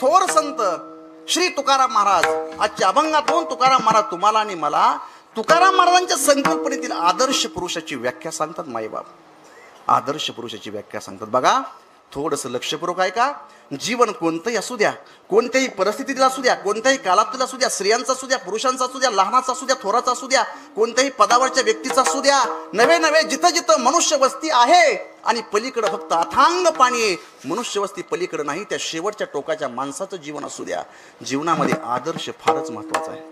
थोर संत श्री तुकाराम महाराज आजच्या अभंगातून तुकाराम महाराज तुम्हाला आणि मला तुकाराम महाराजांच्या संकल्पनेतील आदर्श पुरुषाची व्याख्या सांगतात. माईबाप आदर्श पुरुषाची व्याख्या सांगतात. बघा थोडंसं लक्षपूर्वक आहे का. जीवन कोणतंही असू द्या, कोणत्याही परिस्थितीतील असू द्या, कोणत्याही कालातील असू द्या, स्त्रियांचा असू द्या, पुरुषांचा असू द्या, लहानाचा असू द्या, थोराचा असू द्या, कोणत्याही पदावरच्या व्यक्तीचा असू द्या, नवे नवे जिथं जिथं मनुष्य वस्ती आहे आणि पलीकडं फक्त अथांग पाणी आहे, मनुष्य वस्ती पलीकडं नाही, त्या शेवटच्या टोकाच्या माणसाचं जीवन असू द्या. जीवनामध्ये आदर्श फारच महत्वाचा आहे.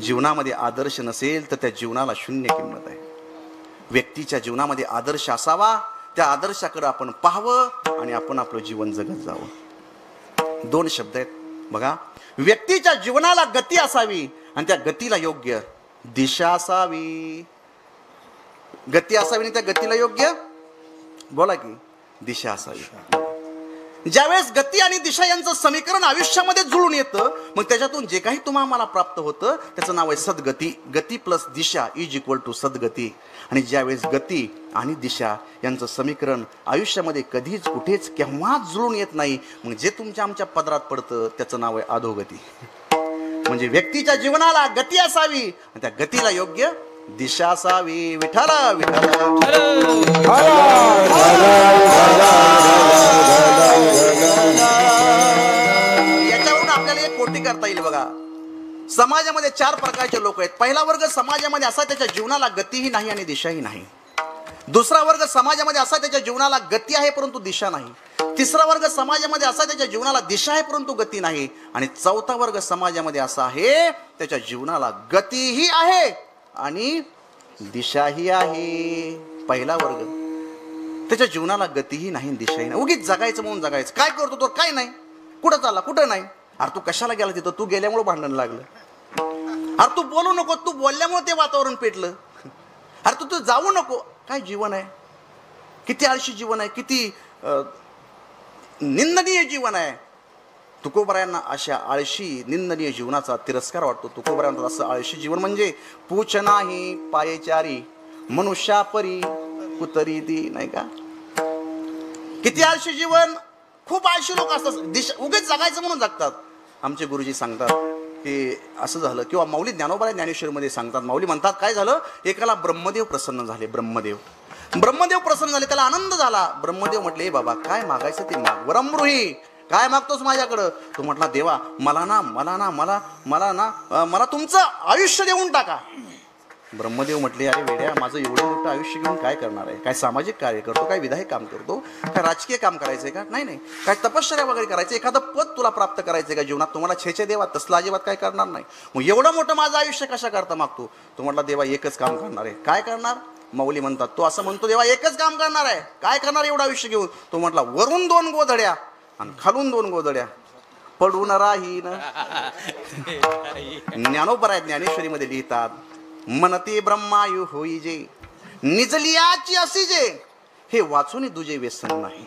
जीवनामध्ये आदर्श नसेल तर त्या जीवनाला शून्य किंमत आहे. व्यक्तीच्या जीवनामध्ये आदर्श असावा, त्या आदर्शाकडे आपण पाहावं आणि आपण आपलं जीवन जगत जावं. दोन शब्द आहेत बघा. व्यक्तीच्या जीवनाला गती असावी आणि त्या गतीला योग्य दिशा असावी. गती असावी आणि त्या गतीला योग्य बोला की दिशा असावी. ज्यावेळेस गती आणि दिशा यांचं समीकरण आयुष्यामध्ये जुळून येतं, मग त्याच्यातून जे काही तुम्हाला प्राप्त होतं त्याचं नाव आहे सद्गती. गती प्लस दिशा इज इक्वल टू सद्गती. आणि ज्यावेळेस गती आणि दिशा यांचं समीकरण आयुष्यामध्ये कधीच कुठेच केव्हाच जुळून येत नाही, मग जे तुमच्या आमच्या पदरात पडतं त्याचं नाव आहे अधोगती. म्हणजे व्यक्तीच्या जीवनाला गती असावी आणि त्या गतीला योग्य दिशा असावी. विठ्ठल विठ्ठल. याच्यावरून आपल्याला एक कोटी करता येईल बघा. समाजामध्ये चार प्रकारचे लोक आहेत. पहिला वर्ग समाजामध्ये असा त्याच्या जीवनाला गतीही नाही आणि दिशाही नाही. दुसरा वर्ग समाजामध्ये असा त्याच्या जीवनाला गती आहे परंतु दिशा नाही. तिसरा वर्ग समाजामध्ये असा त्याच्या जीवनाला दिशा आहे परंतु गती नाही. आणि चौथा वर्ग समाजामध्ये असा आहे त्याच्या जीवनाला गतीही आहे आणि दिशाही आहे. पहिला वर्ग त्याच्या जीवनाला गतीही नाही दिशाही नाही, उगीच जगायचं म्हणून जगायचं. काय करतो तो काय नाही, कुठं चालला कुठं नाही. अरे तू कशाला गेला तिथं, तू गेल्यामुळे भांडण लागलं. अरे तू बोलू नको, तू बोलल्यामुळे ते वातावरण पेटलं. अरे तू जाऊ नको. काय जीवन आहे, किती आळशी जीवन आहे, किती निंदनीय जीवन आहे. तुकोबरायांना अशा आळशी निंदनीय जीवनाचा तिरस्कार वाटतो. तुकोबरायांना असं आळशी जीवन म्हणजे पूछ नाही पायचारी मनुष्या परी कुतरी ती, नाही का. किती आळशी जीवन. खूप आळशी लोक असतात, दिशा उगेच जगायचं म्हणून जगतात. आमचे गुरुजी सांगतात की असं झालं, किंवा माऊली ज्ञानोबा ज्ञानेश्वरीमध्ये सांगतात. माऊली म्हणतात काय झालं, एकाला ब्रह्मदेव प्रसन्न झाले. ब्रह्मदेव प्रसन्न झाले, त्याला आनंद झाला. ब्रह्मदेव म्हटले बाबा काय मागायचं ते माग. वरमृही काय मागतोस माझ्याकडं. तो म्हटला देवा मला तुमचं आयुष्य देऊन टाका. ब्रह्मदेव म्हटले अरे वेड्या, माझं एवढं मोठं आयुष्य घेऊन काय करणार आहे. काय सामाजिक कार्य करतो, काय विधायक काम करतो, काय राजकीय काम करायचंय का. नाही, काय तपश्चर्या वगैरे करायचं, एखादं पद तुला प्राप्त करायचंय का जीवनात. तुम्हाला छेचे देवा तसला अजिबात काय करणार नाही. मग एवढं मोठं माझं आयुष्य कशा करता मागतो. तो म्हटला देवा एकच काम करणार आहे. काय करणार. माऊली म्हणतात तो असं म्हणतो देवा एकच काम करणार आहे. काय करणार एवढं आयुष्य घेऊन. तो म्हटला वरून 2 गोधड्या आणि खालून 2 गोधड्या पडून राहीन. ज्ञानोबा ज्ञानेश्वरीमध्ये लिहितात मनते ब्रह्मायु होई जे निजलियाची असी जे हे वाचून दुजे व्यसन नाही.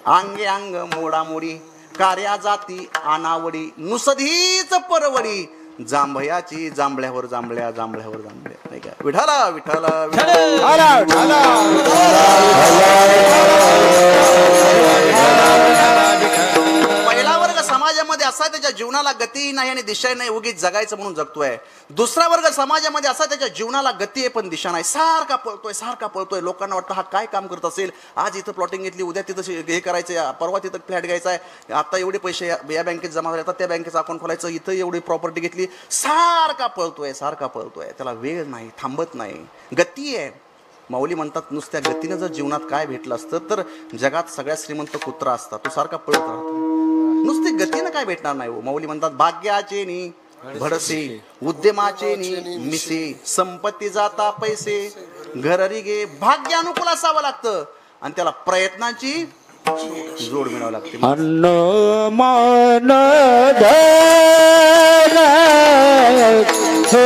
अंगे अंग मोडामोडी कार्या जाती अनावडी नुसधीच परवडी जांभयाची जांभळ्यावर जांभळ्या नाही का. विठाला विठाला पहिला वर्ग समाजामध्ये असा त्याच्या जीवनाला गती नाही आणि दिशा नाही, उगीच जगायचं म्हणून जगतोय. दुसरा वर्ग समाजामध्ये असा त्याच्या जीवनाला गती आहे पण दिशा नाही. सारखा पळतोय. लोकांना वाटतं हा काय काम करत असेल. आज इथं प्लॉटिंग घेतली, उद्या तिथं हे करायचं, परवा तिथं फ्लॅट घ्यायचा आहे, आता एवढे पैसे या बँकेत जमा झाले, आता त्या बँकेचं अकाउंट खोलायचं, इथं एवढी प्रॉपर्टी घेतली. सारखा पळतोय. त्याला वेळ नाही, थांबत नाही, गती आहे. माऊली म्हणतात नुसत्या गतीनं जर जीवनात काय भेटलं असतं तर जगात सगळ्यात श्रीमंत कुत्रा असता. तो सारखा पळत राहतो. नुसती गतीनं काय भेटणार नाही. माऊली म्हणतात भाग्याचे नि भडसे उद्यमाचे नि मिसे संपत्ती जाता पैसे घररी गे. भाग्य अनुकूल असावं लागतं आणि त्याला प्रयत्नाची जोड मिळावं लागते. अन्न मान तो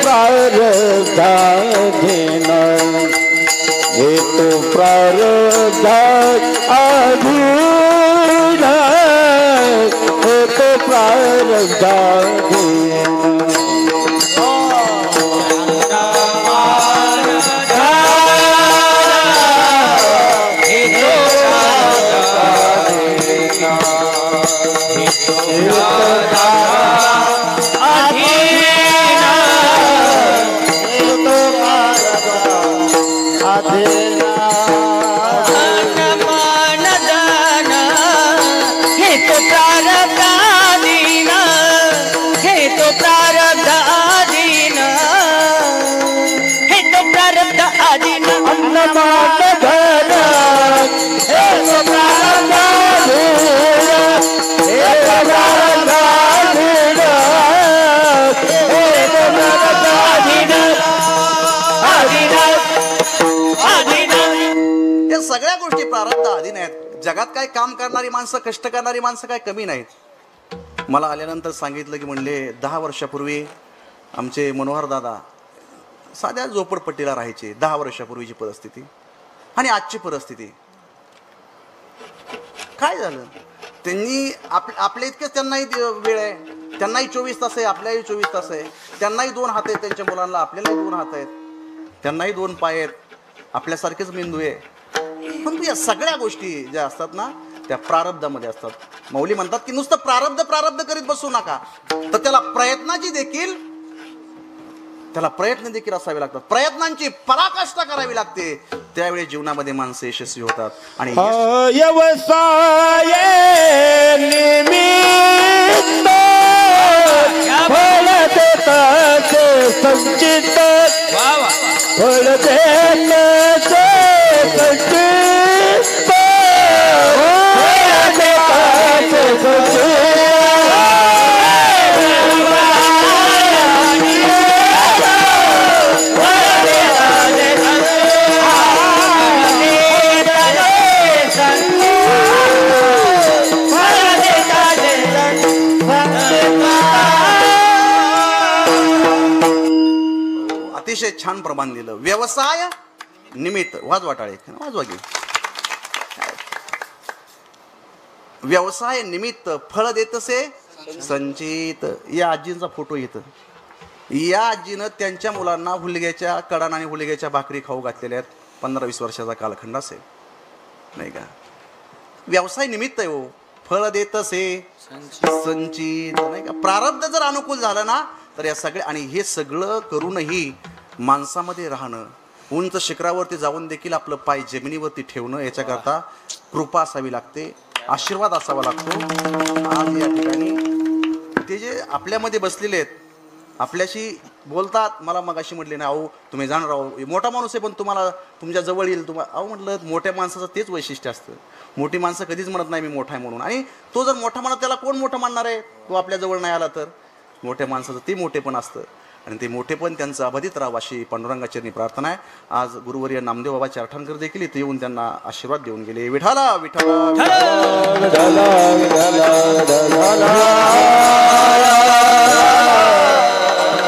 प्रारब्धा हे तो प्रारब्धा अधूरा हे तो प्रारब्धा Oh मान दान हे तो प्रारब्ध आधीन, हे तो प्रारब्ध आधीन, हे तो प्रारब्ध आधीन. अन्नमान धन हे तो प्रारब्ध आधीन, हे तो प्रारब्ध आधीन, हे तो प्रारब्ध आधीन, आधीन आधीन. या सगळ्या गोष्टी प्रारब्ध अधीन आहेत. जगात काय काम करणारी माणसं, कष्ट करणारी माणसं काय कमी नाहीत. मला आल्यानंतर सांगितलं की म्हणले 10 वर्षापूर्वी आमचे मनोहर दादा साध्या झोपडपट्टीला राहायचे. 10 वर्षापूर्वीची परिस्थिती आणि आजची परिस्थिती काय झालं. त्यांनी आपल्या इतकेच त्यांनाही वेळ आहे, त्यांनाही 24 तास आहे, आपल्याही 24 तास आहे. त्यांनाही 2 हात आहेत त्यांच्या मुलांना, आपल्यालाही 2 हात आहेत. त्यांनाही 2 पाय आहेत, आपल्यासारखेच मेंदू आहे. पण या सगळ्या गोष्टी ज्या असतात ना त्या प्रारब्धामध्ये असतात. मौली म्हणतात की नुसतं प्रारब्ध प्रारब्ध करीत बसू नका, तर त्याला प्रयत्न देखील असावे लागतात. प्रयत्नांची पराकाष्ठा करावी लागते. त्यावेळी जीवनामध्ये माणसं यशस्वी होतात. आणि व्यवसाय निमित्त फळ देताचे संचित, फळ देताचे संचित, फळ देताचे संचित. अतिशय छान प्रमाण दिलं. व्यवसाय निमित्त वाजवा टाळे, वाजवा घे. व्यवसाय निमित्त फळ देतसे संचित. या आजींचा फोटो येतं. या आजीनं त्यांच्या मुलांना हुलग्याच्या कडाण आणि हुलग्याच्या भाकरी खाऊ घातलेल्या आहेत. 15-20 वर्षाचा कालखंड असेल नाही का. व्यवसाय निमित्त आहे हो. फळ देतसे संचित नाही का. प्रारब्ध जर अनुकूल झालं ना तर या सगळ्या, आणि हे सगळं करूनही माणसामध्ये राहणं, उंच शिखरावरती जाऊन देखील आपलं पाय जमिनीवरती ठेवणं, याच्याकरता कृपा असावी लागते, आशीर्वाद असावा लागतो. आज या ठिकाणी ते जे आपल्यामध्ये बसलेले आहेत, आपल्याशी बोलतात. मला मगाशी म्हटले ना, अहो तुम्ही जाणार आहो, मोठा माणूस आहे पण तुम्हाला तुमच्या जवळ येईल. अहो म्हटलं मोठ्या माणसाचं तेच वैशिष्ट्य असतं. मोठी माणसं कधीच म्हणत नाही मी मोठा आहे म्हणून. आणि तो जर मोठा म्हणत त्याला कोण मोठं मानणार आहे. तो आपल्या जवळ नाही आला तर. मोठ्या माणसाचं ते मोठेपण असतं आणि ते मोठेपण त्यांचं अबाधित राहावं अशी पांडुरंगाचरणी प्रार्थना आहे. आज गुरुवर्य नामदेव बाबा चारठाणकर देखील इथे येऊन त्यांना आशीर्वाद देऊन गेले. विठाला विठाला.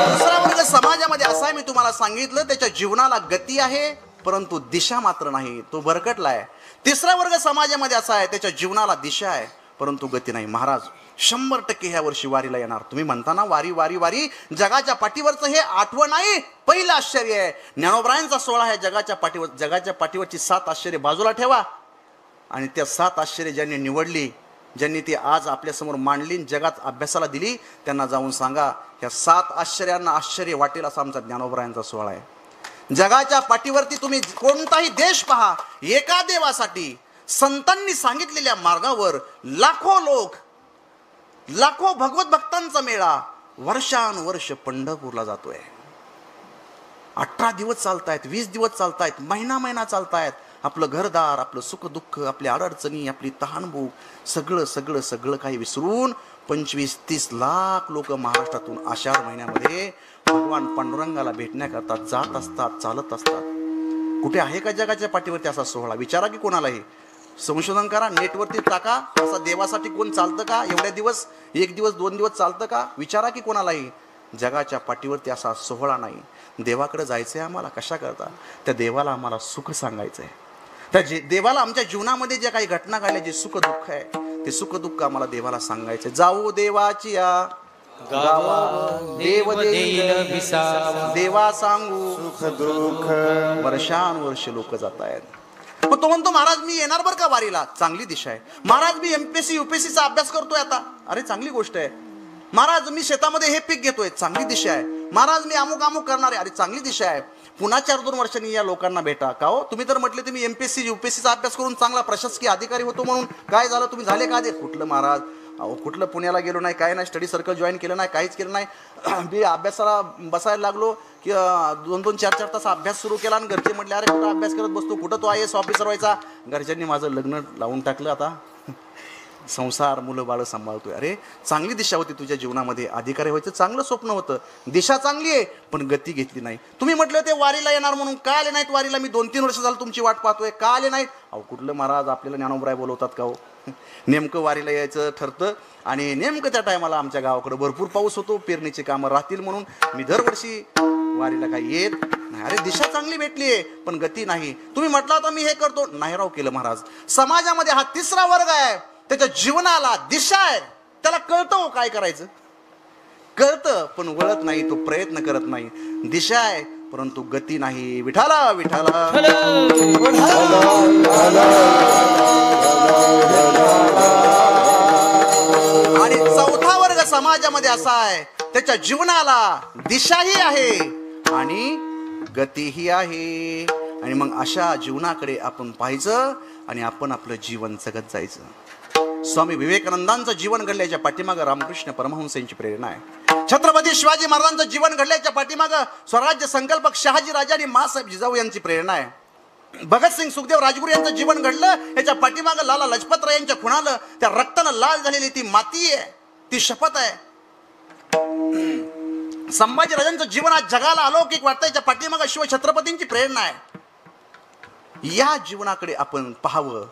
दुसरा वर्ग समाजामध्ये असा आहे, मी तुम्हाला सांगितलं, त्याच्या जीवनाला गती आहे परंतु दिशा मात्र नाही, तो भरकटला आहे. तिसरा वर्ग समाजामध्ये असा आहे, त्याच्या जीवनाला दिशा आहे परंतु गती नाही. महाराज 100% ह्या वर्षी वारीला येणार. तुम्ही म्हणता ना वारी वारी वारी, जगाच्या पाठीवरचं हे आठवण नाही, पहिलं आश्चर्य आहे. ज्ञानोबरायांचा सोहळा आहे जगाच्या पाठीवर. जगाच्या पाठीवरची 7 आश्चर्य बाजूला ठेवा आणि त्या 7 आश्चर्य ज्यांनी निवडली, ज्यांनी ती आज आपल्यासमोर मांडली, जगात अभ्यासाला दिली, त्यांना जाऊन सांगा ह्या 7 आश्चर्यांना आश्चर्य वाटेल असा आमचा ज्ञानोबरायांचा सोहळा आहे. जगाच्या पाठीवरती तुम्ही कोणताही देश पहा, एका देवासाठी संतांनी सांगितलेल्या मार्गावर लाखो लोक, लाखो भगवत भक्तांचा मेळा वर्षानुवर्ष पंढरपूरला जातोय. 18 दिवस चालतायत, 20 दिवस चालतायत, महिना महिना चालतायत. आपलं घरदार, आपलं सुख दुःख, आपल्या अडचणी, आपली तहानभूक, सगळं सगळं सगळं काही विसरून 25-30 लाख लोक महाराष्ट्रातून आषाढ महिन्यामध्ये भगवान पांडुरंगाला भेटण्याकरता जात असतात, चालत असतात. कुठे आहे का जगाच्या पाठीवरती असा सोहळा? विचारा की कोणालाही, संशोधन करा, नेटवरती टाका. असा देवासाठी कोण चालतं का? एवढ्या दिवस, 1 दिवस 2 दिवस चालतं का? विचारा की कोणालाही. जगाच्या पाठीवरती असा सोहळा नाही. देवाकडे जायचं आहे आम्हाला. कशा करता? त्या देवाला आम्हाला सुख सांगायचं आहे. त्या देवाला आमच्या जीवनामध्ये ज्या काही घटना घडल्या, जे सुख दुःख आहे, ते सुख दुःख आम्हाला देवाला सांगायचं. जाऊ देवाची या गावा, देव देईल विसावा, देवा सांगू सुख दुःख. वर्षानुवर्ष लोक जात आहेत. मग तो म्हणतो महाराज मी येणार बरं का वारीला. चांगली दिशा आहे. महाराज मी MPSC UPSCचा अभ्यास करतोय आता. अरे चांगली गोष्ट आहे. महाराज मी शेतामध्ये हे पीक घेतोय. चांगली दिशा आहे. महाराज मी अमुक अमुक करणार आहे. अरे चांगली दिशा आहे, पुन्हा 4-2 वर्षांनी या लोकांना भेटा. का हो, तुम्ही तर म्हटले तुम्ही MPSC UPSCचा अभ्यास करून चांगला प्रशासकीय अधिकारी होतो म्हणून. काय झालं, तुम्ही झाले का ते? कुठलं महाराज, अहो कुठलं पुण्याला गेलो नाही, काय नाही, स्टडी सर्कल जॉईन केलं नाही, काहीच केलं नाही. मी अभ्यासाला बसायला लागलो की 2-2, 4-4 तास अभ्यास सुरू केला आणि घरचे म्हटले अरे कुठं अभ्यास करत बसतो, कुठं तो IAS ऑफिसर व्हायचा. घरच्यांनी माझं लग्न लावून टाकलं. आता संसार, मुलं बाळ सांभाळतोय. अरे चांगली दिशा होती तुझ्या जीवनामध्ये, अधिकारी व्हायचं चांगलं स्वप्न होतं, दिशा चांगली आहे, पण गती घेतली नाही. तुम्ही म्हटलं ते वारीला येणार म्हणून, का आले नाहीत वारीला? मी 2-3 वर्ष झालं तुमची वाट पाहतोय, का आले नाहीत? अहो कुठलं महाराज, आपल्याला ज्ञानोबराय बोलवतात का हो? नेमकं वारीला यायचं ठरतं आणि नेमकं त्या टायमाला आमच्या गावाकडे भरपूर पाऊस होतो, पेरणीचे कामं राहतील म्हणून मी दरवर्षी वारीला काही येत नाही. अरे दिशा चांगली भेटली आहे, पण गती नाही. तुम्ही म्हटलं होतं मी हे करतो, नाही राव केलं महाराज. समाजामध्ये हा 3रा वर्ग आहे, त्याच्या जीवनाला दिशा आहे, त्याला कळतं काय करायचं, कळतं पण वळत नाही, तो प्रयत्न करत नाही. दिशा आहे परंतु गती नाही. विठाला विठाला. आणि 4था वर्ग समाजामध्ये असा आहे, त्याच्या जीवनाला दिशाही आहे आणि गतीही आहे. आणि मग अशा जीवनाकडे आपण पाहायचं आणि आपण आपलं जीवन जगत जायचं. स्वामी विवेकानंदांचं जीवन घडल्याच्या पाठीमागं रामकृष्ण परमहंस यांची प्रेरणा आहे. छत्रपती शिवाजी महाराजांचं जीवन घडल्याच्या पाठीमागं स्वराज्य संकल्पक शहाजी राजा आणि मासाहेब जिजाऊ यांची प्रेरणा आहे. भगतसिंग, सुखदेव, राजगुरू यांचं जीवन घडलं, याच्या पाठीमागं लाला लजपतराय यांच्या खुणालं त्या रक्तानं लाल झालेली ती माती आहे, ती शपथ आहे. संभाजी राजांचं जीवन आज जगाला अलौकिक वाटतं, याच्या पाठीमागं शिवछत्रपतींची प्रेरणा आहे. या जीवनाकडे आपण पाहावं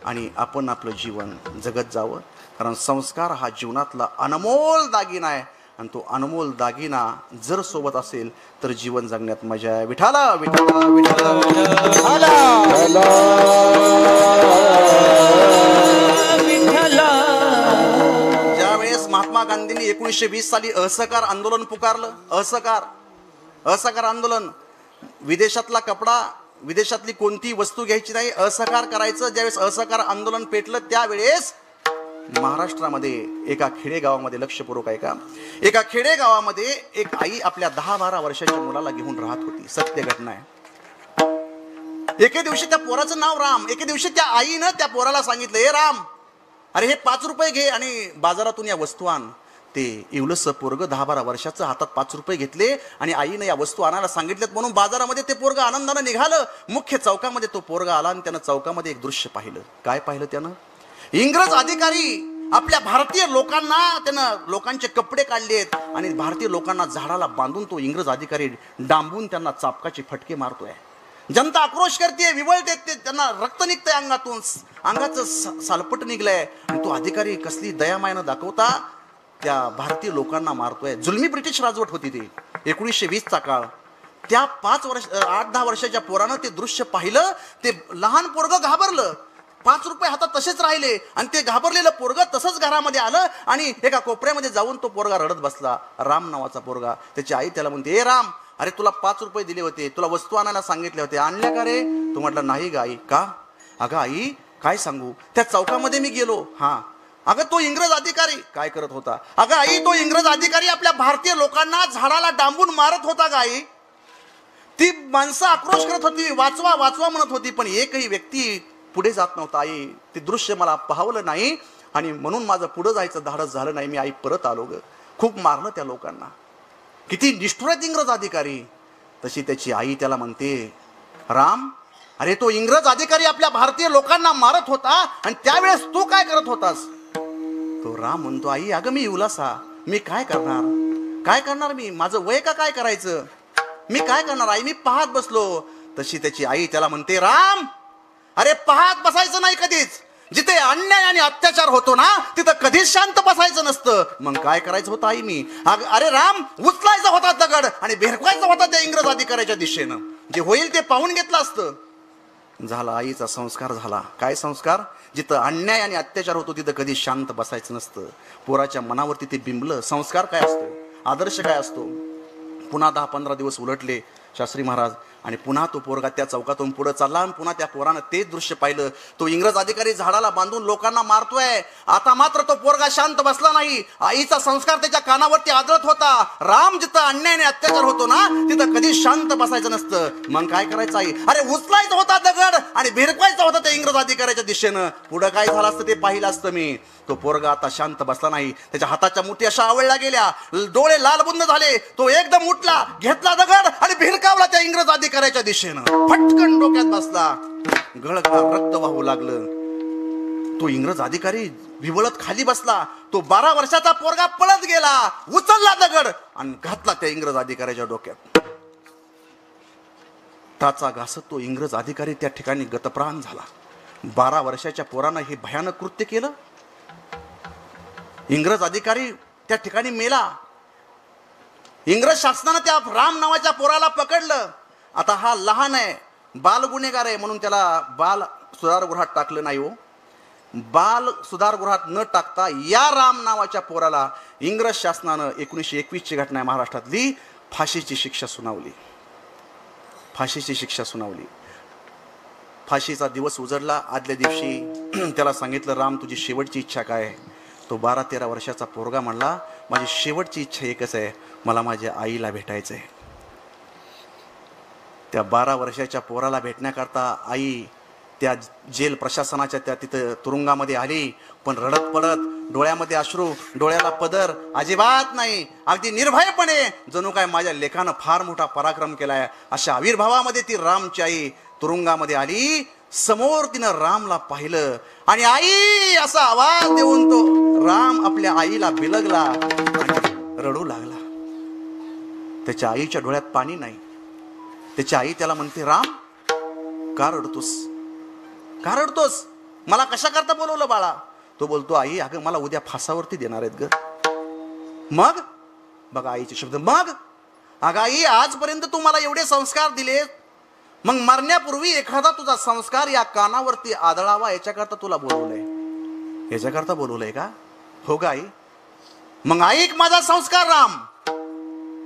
आणि आपण आपलं जीवन जगत जावं. कारण संस्कार हा जीवनातला अनमोल दागिना आहे आणि तो अनमोल दागिना जर सोबत असेल तर जीवन जगण्यात मजा आहे. विठाला विठाला विठाला. ज्यावेळेस महात्मा गांधींनी 1920 साली असहकार आंदोलन पुकारलं, असहकार आंदोलन, विदेशातला कपडा, विदेशातली कोणती वस्तू घ्यायची नाही, असहकार करायचं. ज्यावेळेस असहकार आंदोलन पेटलं त्यावेळेस महाराष्ट्रामध्ये एका खेडेगावामध्ये, लक्षपूर्वक आहे का, एका खेडेगावामध्ये एक आई आपल्या 10-12 वर्षाच्या मुलाला घेऊन राहत होती. सत्य घटना आहे. एके दिवशी त्या पोराचं नाव राम. एके दिवशी त्या आईनं त्या पोराला सांगितलं, हे राम, अरे हे 5 रुपये घे आणि बाजारातून या वस्तू आण. ते इवलंसं पोरग 10-12 वर्षाचं हातात 5 रुपये घेतले आणि आईनं या वस्तू आणायला सांगितल्यात म्हणून बाजारामध्ये ते पोरग आनंदानं निघालं. मुख्य चौकामध्ये तो पोरगा आला आणि त्यानं चौकामध्ये एक दृश्य पाहिलं. काय पाहिलं त्यानं? इंग्रज अधिकारी आपल्या भारतीय लोकांना, त्यानं लोकांचे कपडे काढलेत आणि भारतीय लोकांना झाडाला बांधून तो इंग्रज अधिकारी डांबून त्यांना चापकाचे फटके मारतोय. जनता आक्रोश करते, विवळते, त्यांना रक्त निघतंय अंगातून, अंगाचं सालपट निघलंय आणि तो अधिकारी कसली दयामायानं दाखवता त्या भारतीय लोकांना मारतोय. जुलमी ब्रिटिश राजवट होती ती, 1920चा काळ. त्या 8-10 वर्षाच्या पोरानं ते दृश्य पाहिलं. ते लहान पोरग घाबरलं, 5 रुपये हातात तसेच राहिले आणि ते घाबरलेलं पोरग तसंच घरामध्ये आलं आणि एका कोपऱ्यामध्ये जाऊन तो पोरगा रडत बसला. राम नावाचा पोरगा. त्याची आई त्याला म्हणते, ए राम, अरे तुला 5 रुपये दिले होते, तुला वस्तू आणायला सांगितले होते, आणल्या का रे? तो म्हटला, नाही ग आई. का? अगं आई काय सांगू, त्या चौकामध्ये मी गेलो. हा. अगं तो इंग्रज अधिकारी काय करत होता? अगं आई तो इंग्रज अधिकारी आपल्या भारतीय लोकांना झाडाला डांबून मारत होता. गा आई, ती माणसं आक्रोश करत होती, वाचवा वाचवा म्हणत होती, पण एकही व्यक्ती पुढे जात नव्हता. आई ते दृश्य मला पाहवलं नाही आणि म्हणून माझं पुढे जायचं धाडस झालं नाही. मी आई परत आलो ग. खूप मारलं त्या लोकांना. किती निष्ठुर आहेत इंग्रज अधिकारी. तशी त्याची आई त्याला म्हणते, राम, अरे तो इंग्रज अधिकारी आपल्या भारतीय लोकांना मारत होता आणि त्यावेळेस तू काय करत होतास? तो राम म्हणतो, आई अगं मी उलासा, मी काय करणार मी, माझं वय का काय करायचं, मी काय करणार आई, मी पाहत बसलो. तशी त्याची आई त्याला म्हणते, राम, अरे पाहत बसायचं नाही कधीच. जिथे अन्याय आणि अत्याचार होतो ना तिथं कधीच शांत बसायचं नसतं. मग काय करायचं होतं आई मी? अरे राम, उचलायचा होता दगड आणि भेरकायचा होता त्या इंग्रज अधिकाऱ्याच्या दिशेनं. जे होईल ते पाहून घेतलं असतं. झाला आईचा संस्कार झाला. काय संस्कार? जिथं अन्याय आणि अत्याचार होतो तिथं कधी शांत बसायचं नसतं. पोराच्या मनावरती ते बिंबलं. संस्कार काय असतो, आदर्श काय असतो. पुन्हा 10-15 दिवस उलटले शास्त्री महाराज आणि पुन्हा तो पोरगा त्या चौकातून पुढे चालला आणि पुन्हा त्या पोरानं तेच दृश्य पाहिलं. तो इंग्रज अधिकारी झाडाला बांधून लोकांना मारतोय. आता मात्र तो पोरगा शांत बसला नाही. आईचा संस्कार त्याच्या कानावरती आदळत होता. राम जिथं अन्यायाने अत्याचार होतो ना तिथं कधी शांत बसायचं नसतं. मग काय करायचं आई? अरे उचलायचा होता दगड आणि भिरकवायचा होता त्या इंग्रज अधिकाऱ्याच्या दिशेनं. पुढं काय झालं असतं ते पाहिलं असतं मी. तो पोरगा आता शांत बसला नाही. त्याच्या हाताच्या मुठी अशा आवळल्या गेल्या, डोळे लालबुंद झाले. तो एकदम उठला, घेतला दगड आणि भिरकावला त्या इंग्रज अधिकाऱ्याच्या दिशेनं. फटकन डोक्यात बसला. गळगळ रक्त वाहू लागलं. तो इंग्रज अधिकारी विवळत खाली बसला. तो 12 वर्षाचा पोरगा पळत गेला, उचलला दगड आणि घातला त्या इंग्रज अधिकाऱ्याच्या डोक्यात. टाचा घासत तो इंग्रज अधिकारी त्या ठिकाणी गतप्राण झाला. 12 वर्षाच्या पोरानं हे भयानक कृत्य केलं. इंग्रज अधिकारी त्या ठिकाणी मेला. इंग्रज शासनानं त्या राम नावाच्या पोराला पकडलं. आता हा लहान आहे, बाल गुन्हेगार आहे म्हणून त्याला बाल सुधारगृहात टाकलं नाही. हो, बाल सुधारगृहात न टाकता या राम नावाच्या पोराला इंग्रज शासनानं 1921ची घटना आहे महाराष्ट्रातली, फाशीची शिक्षा सुनावली. फाशीची शिक्षा सुनावली. फाशीचा दिवस उजडला. आदल्या दिवशी त्याला सांगितलं, राम तुझी शेवटची इच्छा काय आहे? तो 12-13 वर्षाचा पोरगा म्हणला, माझी शेवटची इच्छा एकच आहे, मला माझ्या आईला भेटायचं आहे. त्या 12 वर्षाच्या पोराला भेटण्याकरता आई त्या जेल प्रशासनाच्या त्या तिथं तुरुंगामध्ये आली. पण रडत पडत, डोळ्यामध्ये अश्रू, डोळ्याला पदर, अजिबात नाही, अगदी निर्भयपणे जणू काय माझ्या लेखानं फार मोठा पराक्रम केलाय अशा आविर्भावामध्ये ती रामची आई तुरुंगामध्ये आली. समोर तिनं रामला पाहिलं आणि आई असा आवाज देऊन तो राम आपल्या आईला बिलगला आणि रडू लागला. त्याच्या आईच्या डोळ्यात पाणी नाही. त्याची आई त्याला म्हणते, राम का रडतोस? का रडतोस? मला कशा करता बोलवलं बाळा? तो बोलतो, आई अगं मला उद्या फासावरती देणार आहेत ग. मग बघा आईचे शब्द, मग अगं आई आजपर्यंत तू मला एवढे संस्कार दिले, मग मरण्यापूर्वी एखादा तुझा संस्कार या कानावरती आदळावा याच्याकरता तुला बोलवलंय. याच्याकरता बोलवलंय का? हो का आई? मग ऐक माझा संस्कार राम.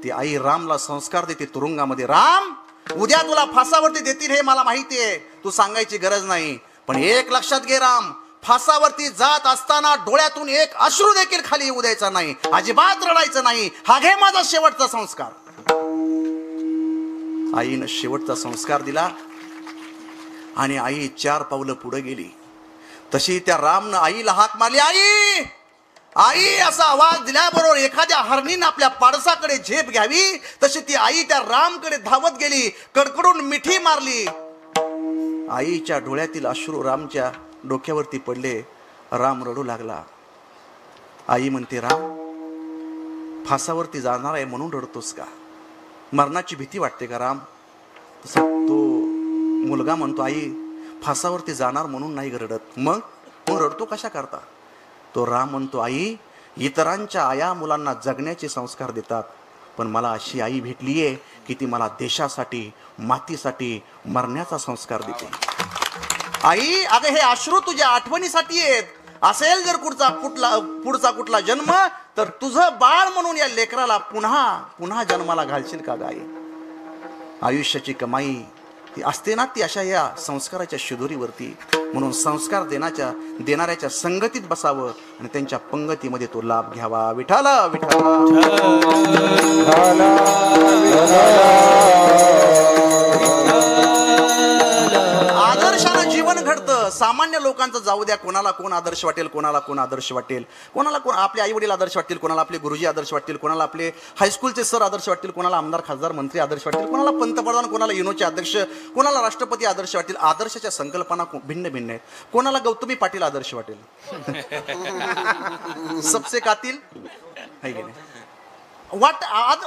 ती आई रामला संस्कार देते तुरुंगामध्ये. राम उद्या तुला फासावरती देतील हे मला माहिती आहे, तू सांगायची गरज नाही. पण एक लक्षात घे राम, फासावरती जात असताना डोळ्यातून एक अश्रू देखील खाली येऊ द्यायचा नाही, अजिबात रडायचं नाही. हा घे माझा शेवटचा संस्कार. आईनं शेवटचा संस्कार दिला आणि आई 4 पावलं पुढे गेली. तशी त्या रामनं आईला हाक मारली, आई आई असा आवाज दिल्याबरोबर एखाद्या हरणीनं आपल्या पाडसाकडे झेप घ्यावी तशी ती आई त्या रामकडे धावत गेली, कडकडून मिठी मारली. आईच्या डोळ्यातील अश्रू रामच्या डोक्यावरती पडले. राम रडू लागला. आई म्हणते, राम फासावरती जाणार आहे म्हणून रडतोस का? मरणाची भीती वाटते का राम? तसा तो मुलगा म्हणतो, आई फासावरती जाणार म्हणून नाही रडत. मग रडतो कशा करता? तो राम म्हणतो, आई इतरांच्या आया मुलांना जगण्याचे संस्कार देतात, पण मला अशी आई भेटली आहे की ती मला देशासाठी, मातीसाठी मरण्याचा संस्कार देते. आई अगं हे अश्रू तुझ्या आठवणीसाठी आहेत. असेल जर पुढचा कुठला जन्म तर तुझं बाळ म्हणून या लेकराला पुन्हा जन्माला घालशील का गाई? आयुष्याची कमाई ती असते ना ती अशा या संस्काराच्या शिदोरीवरती. म्हणून संस्कार देणाऱ्याच्या संगतीत बसावं आणि त्यांच्या पंगतीमध्ये तो लाभ घ्यावा. विठाला विठाला आदर्शानं जीवन घडतं. सामान्य लोकांचं जाऊ द्या, कोणाला कोण आदर्श वाटेल, कोणाला कोण आदर्श वाटेल, कोणाला कोण आपले आई वडील आदर्श वाटतील, कोणाला आपले गुरुजी आदर्श वाटतील, कोणाला आपले हायस्कूलचे सर आदर्श वाटतील, कोणाला आमदार खासदार मंत्री आदर्श वाटतील, कोणाला पंतप्रधान, कोणाला युनोचे अध्यक्ष, कोणाला राष्ट्रपती आदर्श वाटतील. आदर्शाच्या संकल्पना भिन्न भिन्न आहेत. कोणाला गौतमी पाटील आदर्श वाटेल, सबसे कातील आहे की नाही,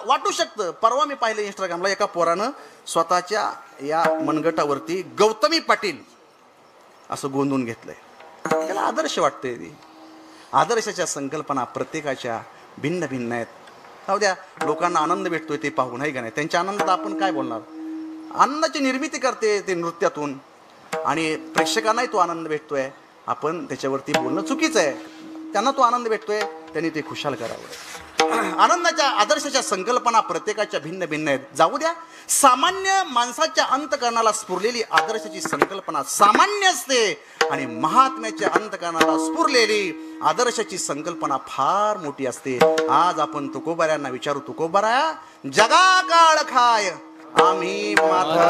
वाटू शकतं. परवा मी पाहिलं इंस्टाग्रामला एका पोरानं स्वतःच्या या मनगटावरती गौतमी पाटील असं गोंधून घेतलंय. त्याला आदर्श वाटतंय. ती आदर्शाच्या संकल्पना प्रत्येकाच्या भिन्न भिन्न आहेत. जाऊ द्या, लोकांना आनंद भेटतोय ते पाहून आहे का नाही. त्यांच्या आनंदात आपण काय बोलणार? आनंदाची निर्मिती करते ते नृत्यातून आणि प्रेक्षकांनाही तो आनंद भेटतोय. आपण त्याच्यावरती बोलणं चुकीचं आहे. त्यांना तो आनंद भेटतोय, त्यांनी ते खुशाल करावं. आनंदाच्या आदर्शाच्या संकल्पना प्रत्येकाच्या भिन्न भिन्न आहेत. जाऊ द्या, सामान्य माणसाच्या अंतकरणाला स्फुरलेली आदर्शाची संकल्पना सामान्य असते आणि महात्म्याच्या अंतकरणाला स्फुरलेली आदर्शाची संकल्पना फार मोठी असते. आज आपण तुकोबाऱ्यांना विचारू, तुकोबारा जगा काळ खाय आम्ही माथा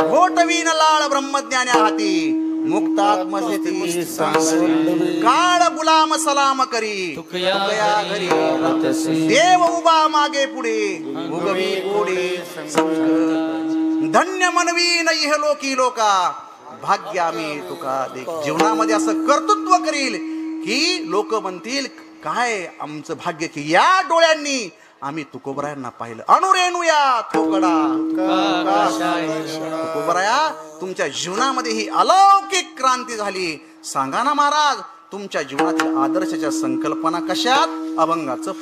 घोटवीन लाळ ब्रह्मज्ञान्या हाती मुक्तात्मसेती काळ गुलाम सलाम करी तुकया घरी देव उभा मागे पुढे उगवी पुढे धन्य मनवी न इहलोकी लोका भाग्य आम्ही तुका देख. जीवनामध्ये असं कर्तृत्व करील की लोक म्हणतील काय आमचं भाग्य की या डोळ्यांनी आम्ही तुकोबरायांना पाहिलं. अनुरेणुया थोकडा तुकोबराया, तुमच्या जीवनामध्ये ही अलौकिक क्रांती झाली. सांगा ना महाराज, तुमच्या जीवनातील आदर्शाच्या संकल्पना कशात? अभंगाचं